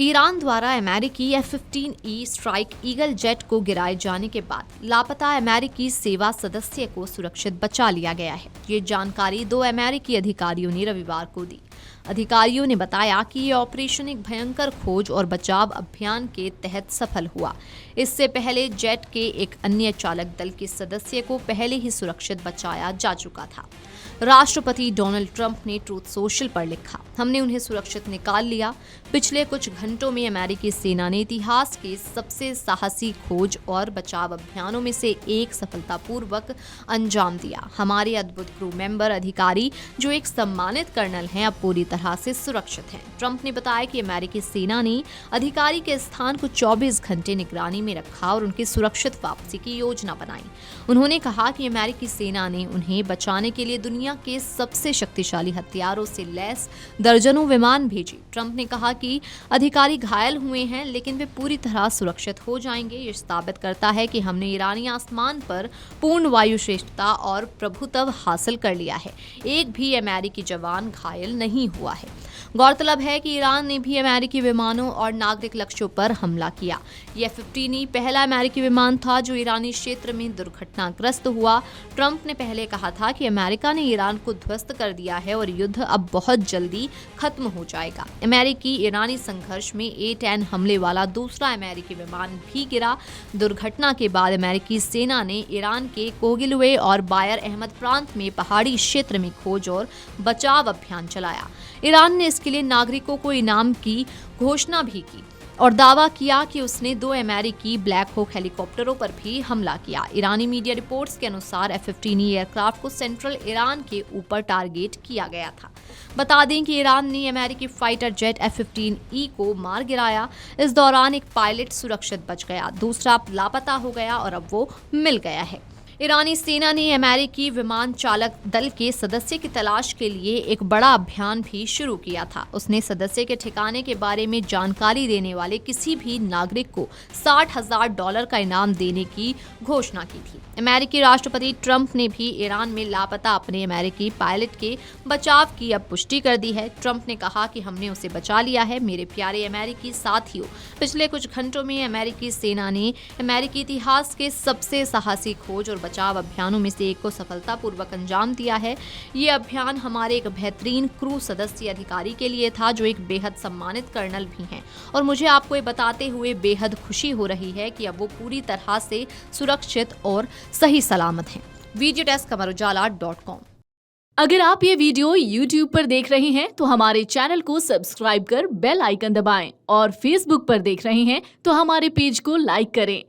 Iran द्वारा अमेरिकी F-15E strike eagle jet को गिराए जाने के बाद लापता अमेरिकी सेवा सदस्य को सुरक्षित बचा लिया गया है। ये जानकारी 2 अमेरिकी अधिकारियों ने रविवार को दी। अधिकारियों ने बताया कि ये ऑपरेशन एक भयंकर खोज और बचाव अभियान के तहत सफल हुआ। इससे पहले जेट के एक अन्य चालक दल के सदस्य को पहले ही सुरक्षित बचाया जा चुका था। राष्ट्रपति डोनाल्ड ट्रंप ने ट्रूथ सोशल पर लिखा, हमने उन्हें सुरक्षित निकाल लिया। पिछले कुछ घंटों में अमेरिकी सेना ने इतिहास के सबसे साहसी खोज और बचाव अभियानों में से एक सफलतापूर्वक अंजाम दिया। हमारे अद्भुत क्रू मेंबर अधिकारी, जो एक सम्मानित कर्नल हैं, अब पूरी तरह से सुरक्षित हैं। ट्रंप ने बताया कि अमेरिकी सेना ने अधिकारी के स्थान को 24 घंटे निगरानी में रखा और उनकी सुरक्षित वापसी की योजना बनाई। उन्होंने कहा कि अमेरिकी सेना ने उन्हें बचाने के लिए दुनिया के सबसे शक्तिशाली हथियारों से लैस दर्जनों विमान भेजी। ट्रंप ने कहा कि अधिकारी घायल हुए हैं, लेकिन वे पूरी तरह सुरक्षित हो जाएंगे। ये साबित करता है कि हमने ईरानी आसमान पर पूर्ण वायु श्रेष्ठता और प्रभुत्व हासिल कर लिया है। एक भी अमेरिकी जवान घायल नहीं हुआ है। गौरतलब है कि ईरान ने भी अमेरिकी विमानों और नागरिक लक्ष्यों पर हमला किया। यह F-15E पहला अमेरिकी विमान था जो ईरानी क्षेत्र में दुर्घटनाग्रस्त हुआ। ट्रंप ने पहले कहा था कि अमेरिका ने ईरान को ध्वस्त कर दिया है और युद्ध अब बहुत जल्दी खत्म हो जाएगा। अमेरिकी ईरानी संघर्ष में A-10 हमले वाला दूसरा अमेरिकी विमान भी गिरा। दुर्घटना के बाद अमेरिकी सेना ने ईरान के कोगिलवे और बायर अहमद प्रांत में पहाड़ी क्षेत्र में खोज और बचाव अभियान चलाया। ईरान ने इसके लिए नागरिकों को इनाम की घोषणा भी की और दावा किया कि उसने 2 अमेरिकी ब्लैक हॉक हेलीकॉप्टरों पर भी हमला किया। ईरानी मीडिया रिपोर्ट्स के अनुसार F-15E एयरक्राफ्ट को सेंट्रल ईरान के ऊपर टारगेट किया गया था। बता दें कि ईरान ने अमेरिकी फाइटर जेट F-15E को मार गिराया। इस दौरान एक पायलट सुरक्षित बच गया, दूसरा लापता हो गया और अब वो मिल गया है। ईरानी सेना ने अमेरिकी विमान चालक दल के सदस्य की तलाश के लिए एक बड़ा अभियान भी शुरू किया था। उसने सदस्य के ठिकाने के बारे में जानकारी देने वाले किसी भी नागरिक को $60,000 का इनाम देने की घोषणा की थी। अमेरिकी राष्ट्रपति ट्रंप ने भी ईरान में लापता अपने अमेरिकी पायलट के बचाव की अब पुष्टि कर दी है। ट्रंप ने कहा कि हमने उसे बचा लिया है। मेरे प्यारे अमेरिकी साथियों, पिछले कुछ घंटों में अमेरिकी सेना ने अमेरिकी इतिहास के सबसे साहसी खोज और बचाव अभियानों में से एक को सफलतापूर्वक अंजाम दिया है। ये अभियान हमारे एक बेहतरीन क्रू सदस्य अधिकारी के लिए था, जो एक बेहद सम्मानित कर्नल भी हैं, और मुझे आपको ये बताते हुए बेहद खुशी हो रही है कि अब वो पूरी तरह से सुरक्षित और सही सलामत हैं। VideoDeskAmarUjala.com। अगर आप ये वीडियो YouTube पर देख रहे हैं तो हमारे चैनल को सब्सक्राइब कर बेल आइकन दबाएं, और Facebook पर देख रहे हैं तो हमारे पेज को लाइक करें।